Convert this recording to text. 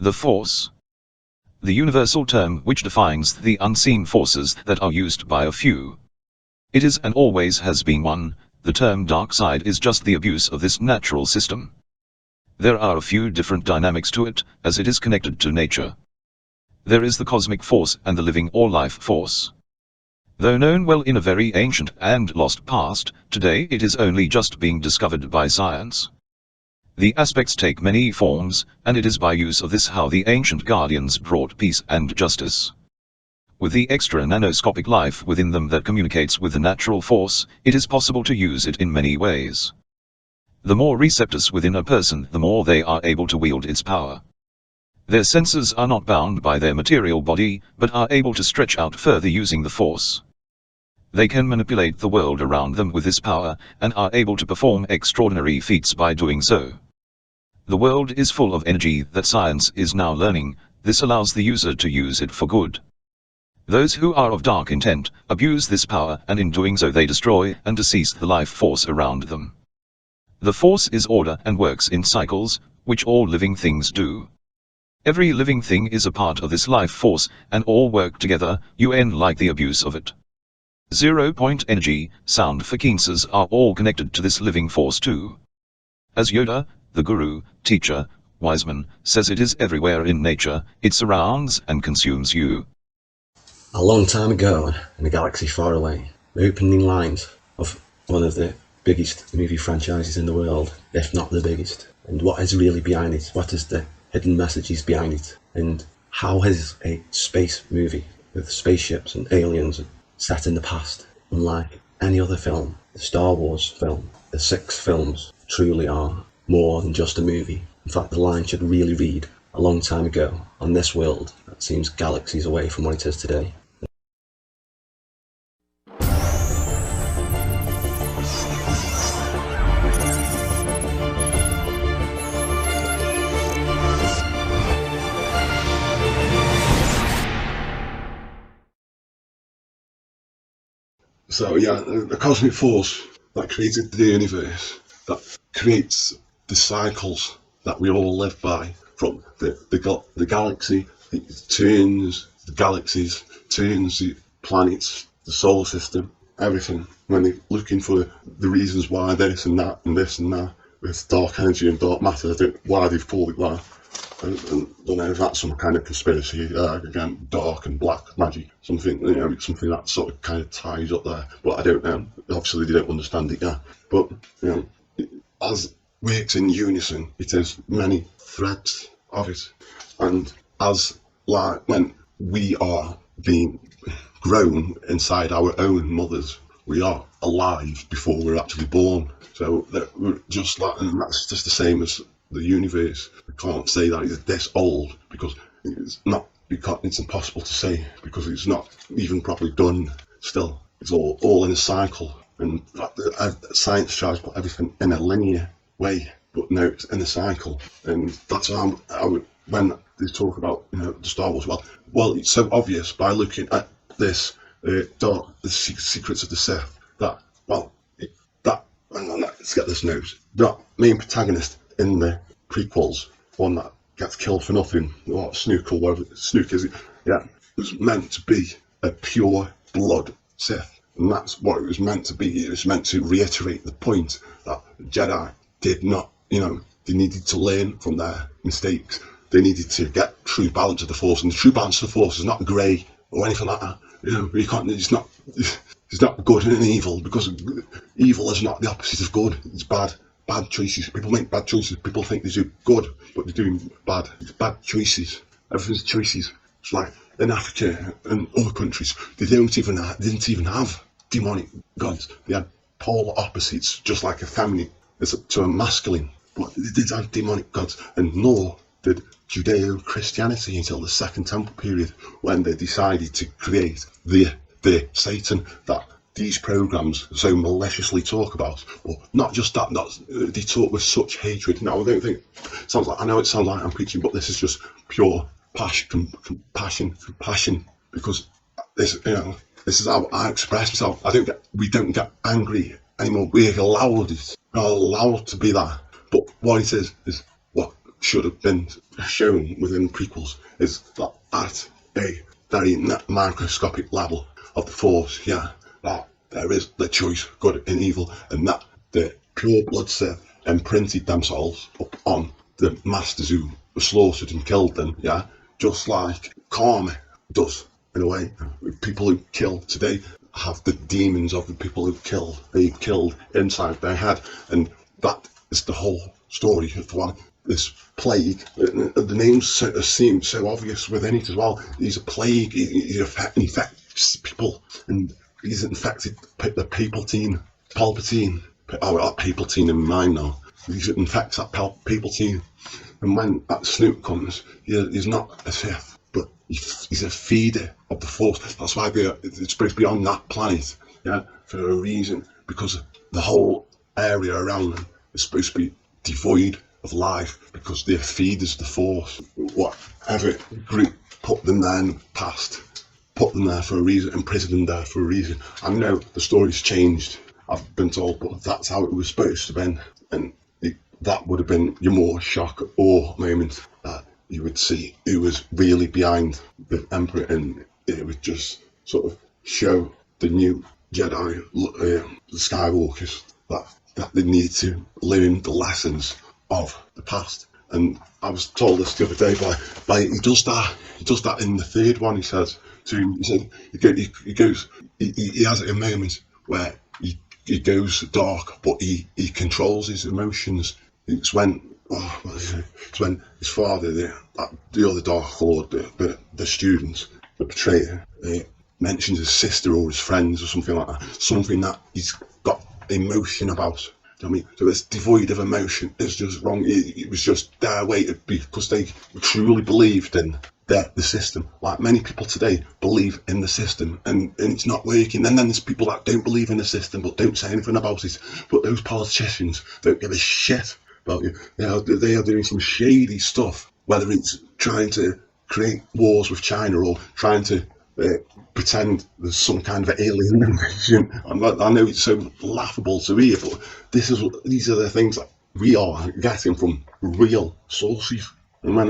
The Force. The universal term which defines the unseen forces that are used by a few. It is and always has been one. The term Darkside is just the abuse of this natural system. There are a few different dynamics to it, as it is connected to nature. There is the cosmic force and the living or life force. Though known well in a very ancient and lost past, today it is only just being discovered by science. The aspects take many forms, and it is by use of this how the ancient guardians brought peace and justice. With the extra nano-scopic life within them that communicates with the natural force, it is possible to use it in many ways. The more receptors within a person, the more they are able to wield its power. Their senses are not bound by their material body, but are able to stretch out further using the force. They can manipulate the world around them with this power, and are able to perform extraordinary feats by doing so. The world is full of energy that science is now learning. This allows the user to use it for good. Those who are of dark intent abuse this power, and in doing so they destroy and decease the life force around them. The force is order and works in cycles, which all living things do. Every living thing is a part of this life force, and all work together, like the abuse of it. 0-point energy, sound frequencies are all connected to this living force too. As Yoda, the guru, teacher, wise man, says, it is everywhere in nature, it surrounds and consumes you. A long time ago, in a galaxy far away, the opening lines of one of the biggest movie franchises in the world, if not the biggest. And what is really behind it? What is the hidden messages behind it? And how is a space movie with spaceships and aliens set in the past, unlike any other film? The Star Wars film, the 6 films, truly are more than just a movie. In fact, the line should really read, a long time ago, on this world that seems galaxies away from what it is today. So yeah, the cosmic force that created the universe, that creates the cycles that we all live by, from the galaxy, it turns the galaxies, turns the planets, the solar system, everything. When they're looking for the reasons why this and that and this and that, with dark energy and dark matter, I don't know why they've called it that. I don't know if that's some kind of conspiracy, again, dark and black magic, something, something that sort of kind of ties up there, but I don't know. Obviously they don't understand it, yeah. But, as works in unison, it has many threads of it, and as like when we are being grown inside our own mothers, we are alive before we're actually born. So that we're just like, and that's just the same as the universe. We can't say that it's this old because it's not. It's impossible to say because it's not even properly done. Still, it's all in a cycle, and science tries to put everything in a linear way, but no, it's in a cycle, and that's how when they talk about the Star Wars. Well, it's so obvious by looking at this the secrets of the Sith that let's get this nose. That main protagonist in the prequels, one that gets killed for nothing, or Snoke or whatever, Snoke is it? Yeah, it was meant to be a pure blood Sith, and that's what it was meant to be. It was meant to reiterate the point that Jedi did not, they needed to learn from their mistakes. They needed to get true balance of the Force, and the true balance of the Force is not grey or anything like that. You can't. It's not good and evil, because evil is not the opposite of good. It's bad. Bad choices. People make bad choices. People think they do good, but they're doing bad. It's bad choices. Everything's choices. It's like in Africa and other countries, they didn't even have demonic gods. They had polar opposites, just like a feminine is to a masculine. But they did have demonic gods, and nor did Judeo-Christianity until the Second Temple period, when they decided to create the Satan that these programs so maliciously talk about. But not just that, they talk with such hatred. Now, I don't think, I know it sounds like I'm preaching, but this is just pure compassion, because this is how I express myself. We don't get angry anymore. We're allowed it. We're allowed to be that. But what it is what should have been shown within prequels is that at a very microscopic level of the Force, yeah, that there is the choice, good and evil, and that the pure blood Sith imprinted themselves up on the masters who slaughtered and killed them, yeah, just like karma does, in a way. People who kill today have the demons of the people who they killed inside their head, and that is the whole story of one. This plague, the names seem so obvious within it as well. He's a plague, he infects people, and he's infected the Palpatine, Palpatine in mind now. He infects that Palpatine, and when that Snoop comes, he's not a Sith, but he's a feeder of the Force. That's why it's supposed to be on that planet, yeah, for a reason, because the whole area around them is supposed to be devoid of life, because they're feeders of the Force. Whatever group put them there in the past, put them there for a reason, imprisoned them there for a reason. I know the story's changed, I've been told, but that's how it was supposed to be, and that would have been your more shock or moment, that you would see who was really behind the Emperor, and it would just sort of show the new Jedi, the Skywalkers, that they need to learn the lessons of the past. And I was told this the other day by he does that in the third one. He says to him, he has a moment where he goes dark, but he controls his emotions. It's when it's when his father, the other Dark Lord, the student, the betrayer, mentions his sister or his friends or something like that, something that he's got emotion about. I mean, so it's devoid of emotion. It's just wrong. It was just their way to be, because they truly believed in the system. Like many people today believe in the system, and it's not working. And then there's people that don't believe in the system but don't say anything about it. But those politicians don't give a shit about you. They are doing some shady stuff, whether it's trying to create wars with China or trying to pretend there's some kind of alien invasion. I know it's so laughable to hear, but these are the things that we are getting from real sources. And when